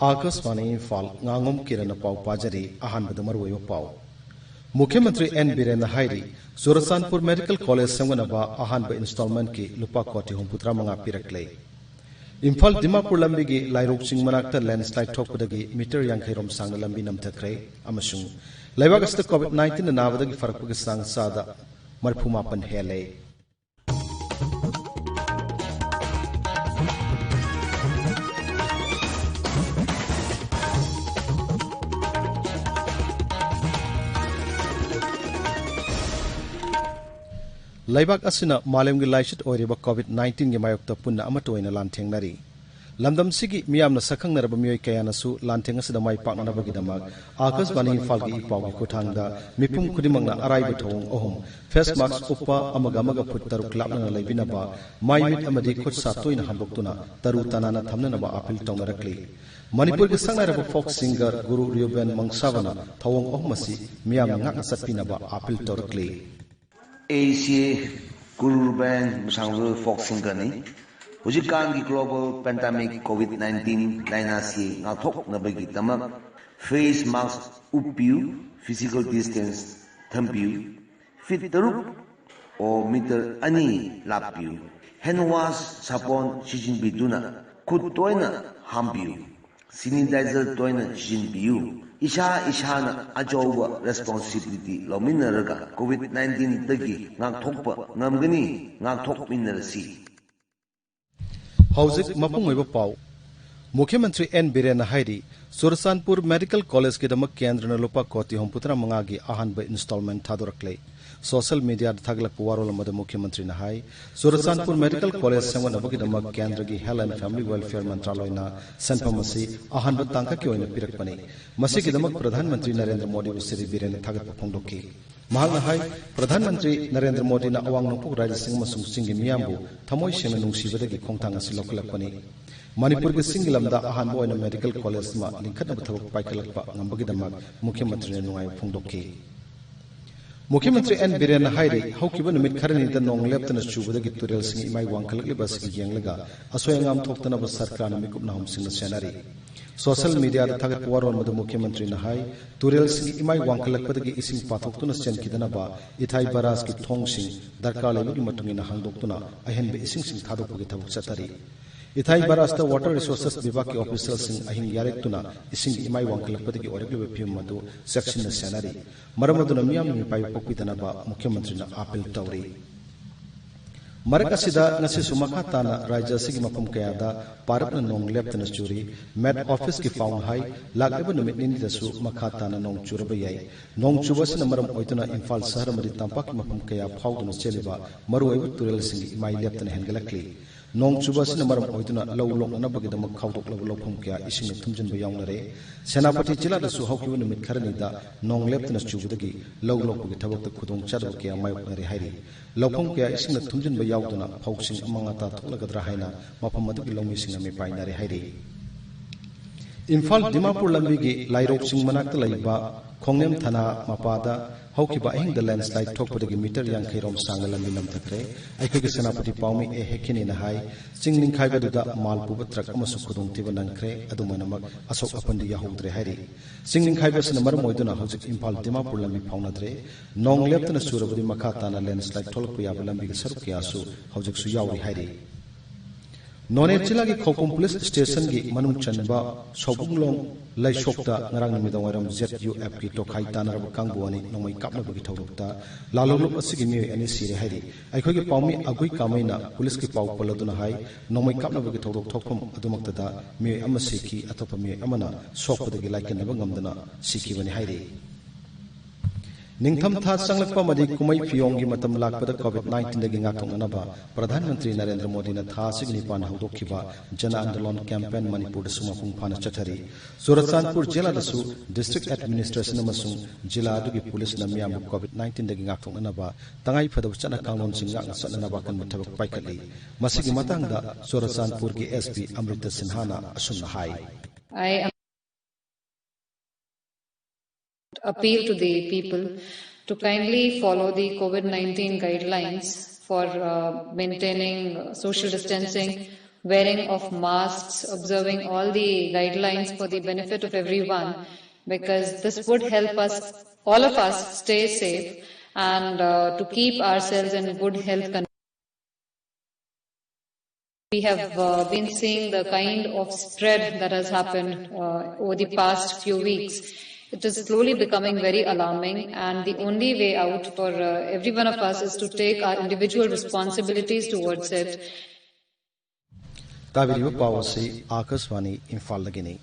Akashvani Imphal Ngangom Kiran पाव पाजरी अहानबद मरुओ पाव मुख्यमंत्री एन बीरेन हाइरी सुरसानपुर मेडिकल कॉलेज संगनबा अहानब इंस्टॉलमेंट की लुपा कोटी हुंपुत्रा मंगा पिरकले इम्फाल दिमापुर लंबी की लाइरोक सिंह मनाक्ता लैंडस्लाइड ठोकपदगी मीटर यांखैरोम सांग लंबी नमथख्रे अमसुंग लैबागस्त कोविड-19 नाबदगी फरकपगी सांग सादा मरफुमापन हेले Laibak asina malemgi laishit oiriba COVID-19 gi mayokta punna amatoina lanthengari lamdam sigi miyamna sakhangnaraba miyoi kayanasu lantheng asida mai paknanabagi damak Akashvani Imphal gi ipawgi kuthangda mipum khudimangna araiba thong ohum face mask uppa amaga phut taruk lapna laibinaba maimit amadi khut satoina hamboktuna taru tanana thamnanaba apil tawnarakli Manipur gi sangnaraba folk singer Guru Reuben Mangsavana thawong ohmasi miyamna ngak satpinaba apil tawrakli AC Guru Reuben Mangsavana folk singer ni Hujikan gi global pandemic COVID-19 lainasi ngathok nabagi tamak face mask upiu physical distance thampiu fit taruk o meter ani lapiu hand wash sapon sijin biduna khut toina hampiu sanitizer toina sijin biu Isha ajowa responsibility lominaraga COVID-19 dagi ngathokpa ngamgani ngathokminarasi Hauzik mapung oiba pau मुख्यमंत्री N Biren हाइरी सुरसानपुर medical college के दमक केंद्र लुपा कोटी हमपुत्रा मंगागी अहानब instalment थादोरकले social media थागलक वारोल मद मुख्यमंत्री नहाई सुरसानपुर medical college संगनबगी दमक केंद्र की हेल्थ एंड फैमिली वेलफेयर मंत्रालयना सनपमसी अहानब तांका के ओइना पिरकपने मसी के दमक प्रधानमंत्री नरेंद्र मोदी श्री बीरेन थागत फोंदोकी प्रधानमंत्री नरेंद्र मोदी अवांग नोंपोक राज्य सिंह सिंगी मियामबु थमोय सेंना नुंसीबदगी खोंथांग असि लौखलकपने मणिपुर के सिंह लमदा अहानब ओइना मेडिकल कॉलेज मा लिंखतब थबक पाइखलकपा ngambagidamag मुख्यमंत्री ने नुंगाय फोंदोकी मुख्यमंत्री N Biren हाइरी हौकिब नुमित खरनी the नोंग लेप्तना चुबदगी तुरेल Singh EMI वांखलकलिबा Singh येंगलगा असोयंगाम थोक्तनब सरकार मिकुपना हमसिंग सेनारी सोशल मीडिया थागत वारोन मद मुख्यमंत्री नहाई तुरेल सिंह इमाय वांखलकपदगी इसिंग पाथोक्तुना सेनकिदनबा इथाई बरास की थोंगसिंग दरकार लेबगी मतुंगिना हांगदोक्तुना अहेनबे इसिंग सिंग थादोकपगी थबक चतरी इथाई बरास्ता वाटर रिसोर्सेस विभाग के officer Singh अहिंग यारेक्तुना इसिंग EMI वांखलकपदगी ओरेक्लबे film मदु section Senari मरमदुना मियाम मिपाय पokpidनबा मुख्यमंत्री ना अपील तौरी मरक असिदा ngasi sumaka tana राज्य सिगी मफम कयादा पारपना नोंग लेप्तना चुरी मेट ऑफिस की फाउंड हाई लागलेबा नुमित निनि दसु मखा ताना नोंग चुरबा याई नोंग चुबसिना मरम ओइतुना इम्फाल शहर मरि तांपाक मफम कया फाउदुना चेलिबा मरुओइबु तुरेल सिंगी इमाय लेप्तना हेंगलकली नोंग चुबसिना मरम ओइतुना लौ लोकनबगदमक खाउदोकलब लौफम कया इसिंग थुमजनबा यावनरे सेनापति जिला दसु हौकिबु नुमित खरनिदा नोंग लेप्तना चुबदगी लौ लोकबगी थबकत खुदोंग चादब कया मायोकनरे हाइरी लौफम कया इसिंग थुमजनबा यावदुना फौसिंग अमंगाता थोकलगदरा हाइना मफम मदुगी लौमिसिंग मे पाइनारे हाइरी इम्फाल दिमापुर लंबी की लाइरोक सिंह मनाक्ता लैबा खोंगनेम थाना मपादा हौकिबा अहिंग द लैंडस्लाइड ठोकपदगी मीटर यांखैरोम सांग लंबी नमथख्रे अखोगी सेनापति पाउमी ए हेकिनी नहाई सिंग निंखाइबदुदा मालपुब ट्रक अमसु खुदोंतिबा नंख्रे अदुमनमक असोक अपंदी याहौद्रे हाइरी सिंग निंखाइबसना मरम ओइदुना हौजिक इम्फाल दिमापुर लंबी फाउनद्रे नोंग लेप्तना सुरबदी मखा ताना लैंडस्लाइड थोलकपा याबा लंबी सरुक कयासु हौजिक सु यावरी हाइरी नोने जिला की खोकुम पुलिस स्टेशन की मनुंग चनबा सोबुंगलोंग लाइशोक्ता ngarang nimidawaram ZUF की टोखाई तानरब कांगबुआनी नोंमै कापनबगी थौरुक्ता लालोलुप असigi मिय अनि सिरे हाइरी अखोगी पाउमी अगुई कामैना पुलिस की पाउ पलदुना हाई नोंमै कापनबगी थौरुक थोकफम अदुमक्तदा मिय अमसिकी अतोप मिय अमना सोकपदगी लाइकनबा ngamdana सिकीबनी हाइरी निंगथम था संगलकपा मदि कुमै फियोंगी मतम लाकपद कोविड-19 दगी ngaktongnaba प्रधानमंत्री नरेंद्र मोदी ना था सिगनि पान हौदोखिबा जन आंदोलन कैंपेन मणिपुर सुमा पुंगफाना चथरी सुरसानपुर जिला दसु डिस्ट्रिक्ट एडमिनिस्ट्रेशन अमसुंग जिला दुगी पुलिस ना मियाम कोविड-19 दगी ngaktongnaba तंगाई फदब चना कांगलोन सिंगा सननबा कन मथबक पाइकली मसिगी मतंगदा सुरसानपुर की एसपी अमृत सिन्हाना असुन high appeal to the people to kindly follow the COVID-19 guidelines for maintaining social distancing, wearing of masks, observing all the guidelines for the benefit of everyone, because this would help us, all of us, stay safe and to keep ourselves in good health condition. We have been seeing the kind of spread that has happened over the past few weeks. It is slowly becoming very alarming, and the only way out for every one of us is to take our individual responsibilities towards it. Tabiriba Pawasi, Akaswani, Imphal Lagini.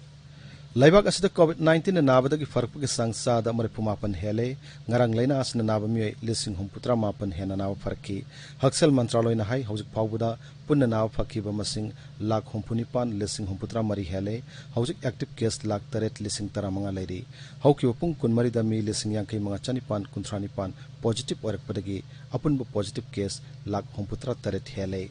Laibak asida COVID-19 na nabadagi farpagi sangsa da maripumapan hele ngarang laina asna nabamiyoy lising humputra mapan hena nawa farki haksal mantraloy na hai haujik pawbuda punna nawa fakiba masing lak humpunipan lising humputra mari hele haujik active case lak taret lising tara mga lairi hauki wapung kunmari da mi lising yangkai mga chanipan kuntranipan positive orak padagi apunba positive case lak humputra taret hele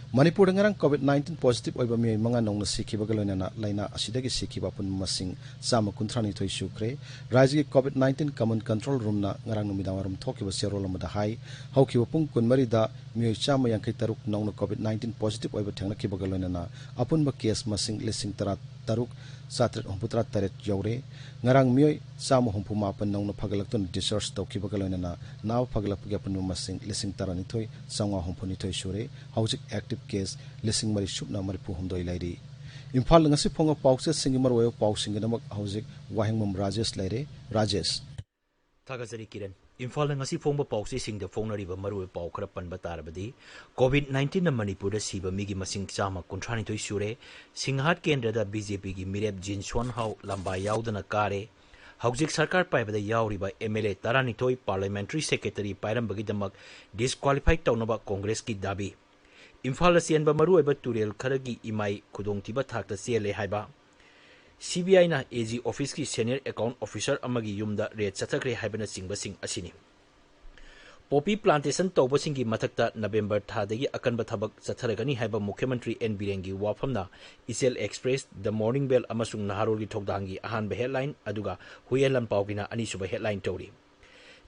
Manipur ngarang COVID-19 positive oiba mi mga nong nasikiba galoina laina asidagi sikiba pun masing sama kuntrani thoi sukre rajgi COVID-19 common control room na ngarang numidawarum thokiba serol amada hai hauki wapung kunmari da mi chama yang kai taruk nong COVID-19 positive oiba thengna kiba galoina na apunba case masing lising taruk satret humputra taret yore ngarang mi sama humpuma pan nong phagalaktun discharge tokiba galoina na naw phagalapga pun masing lising tarani thoi sangwa humpuni thoi sure haujik active case lising mari shupna mari pu humdoi lairi Imphal ngasi phonga pawse singimar wayo pawsing namak haujik Wahengbam Rajesh laire Rajesh Thagazari Kiran Imphal ngasi phongba pawse sing de phongnariba maru paw khara panba tarabadi COVID-19 na Manipur da siba migi masing chama kuntrani toi sure singhat kendra da BJP gi mirep Jinswan hau lamba yaudana kare haujik sarkar paibada yauriba MLA tarani toi parliamentary secretary pairam bagi damak disqualified tawnaba congress ki dabi Imphal asianba maru eba turel kharagi imai khudong tiba thakta sele haiba CBI na AG office ki senior account officer amagi yumda red chathakre haibana singba sing asini Poppy plantation tawba singi mathakta November thadagi akanba thabak chatharagani haiba Mukhyamantri N Birengi wafamna Isel Express The Morning Bell amasung Naharol gi thokdangi ahanba headline aduga huyelan pawgina ani suba headline tawri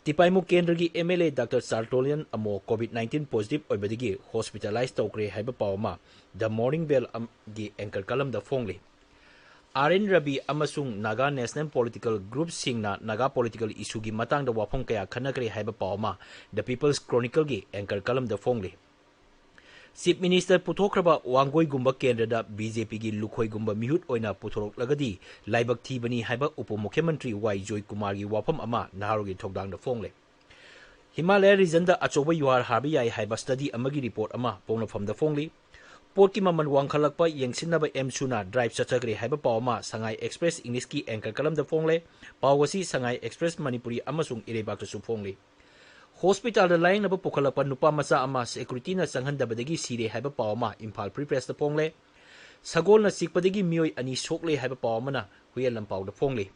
Tipaimu Kendragi MLA Dr. Sartolian amo COVID-19 positive oibadigi hospitalized tawkre haiba pawma The Morning Bell gi anchor kalam da phongli RN Rabi amasung Naga National Political Group singna Naga political issue gi matang da wafong kaya khanakre haiba pawma The People's Chronicle gi anchor kalam da phongli Chief Minister Puthokraba Wangoi gumba Kendra da BJP gi Lukhoi gumba mihut oina puthorok lagadi laibak thibani haiba Upa Mukhyamantri Y Joy Kumar gi wafam ama Naharo gi thokdang da phongle Himalaya region da achoba yuhar harbi yai haiba study amagi report ama ponglafam da phongli Port ki maman wangkhalakpa yengsinaba M-Suna drive chachagre haiba pawma Sangai Express English ki anchor kalam da phongle pawasi Sangai Express Manipuri amasung irebak su phongli Hospital da layang naba pukhalakpa nupa masa ama security na sanghandabadagi sire haiba pawma Imphal Free Press da phongle sagol na sikpadagi mioi ani sokle haiba pawma na huyelam paw da phongle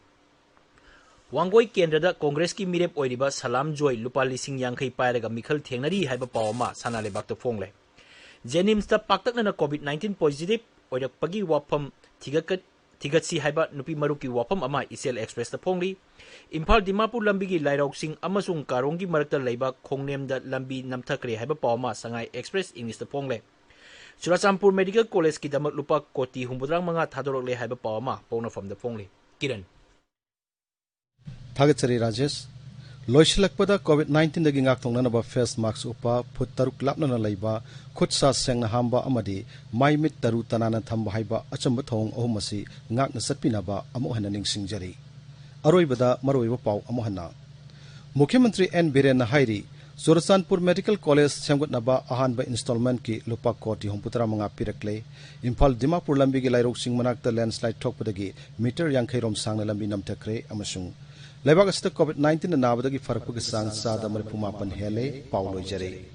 Wangoi Kendra da Congress ki mirep oiriba Salam Joy lupa lising yangkai pairaga mikhal thengnari haiba pawma sanalebak da phongle Jenims ta paktak na COVID-19 positive oirak pagi wapam tigatsi haiba nupi maruki wapam ama Isel Express ta phongli Imphal Dimapur lambi gi lairok sing amasung karongi marakta leiba khongnem da lambi namthakre haiba pawma Sangai Express English ta phongle Churachampur Medical College ki damak lupa koti humbudrang mga thadorok le haiba pawma pawna from the phongli Kiran Thagachari Rajesh Loisilakpada COVID-19 dagi ngakthongnanaba face mask upa phut taruk lapnana leiba khutsa sengna hamba amadi maimit taru tanana thamba haiba achamba thong ohumasi ngakna satpinaba amu hana ningsingjari aroibada maroiba paw amu hana Mukhyamantri N Biren hairi Sursanpur Medical College semgotnaba ahanba installment ki lupa koti humputra manga pirakle Imphal Dimapur lambi gi lairok sing manakta landslide thokpadagi meter yangkhai rom sangna lambi namthakre amasung Lebak asta COVID-19 na nabadagi farakpagi sang sada maripuma pan hele paulo jare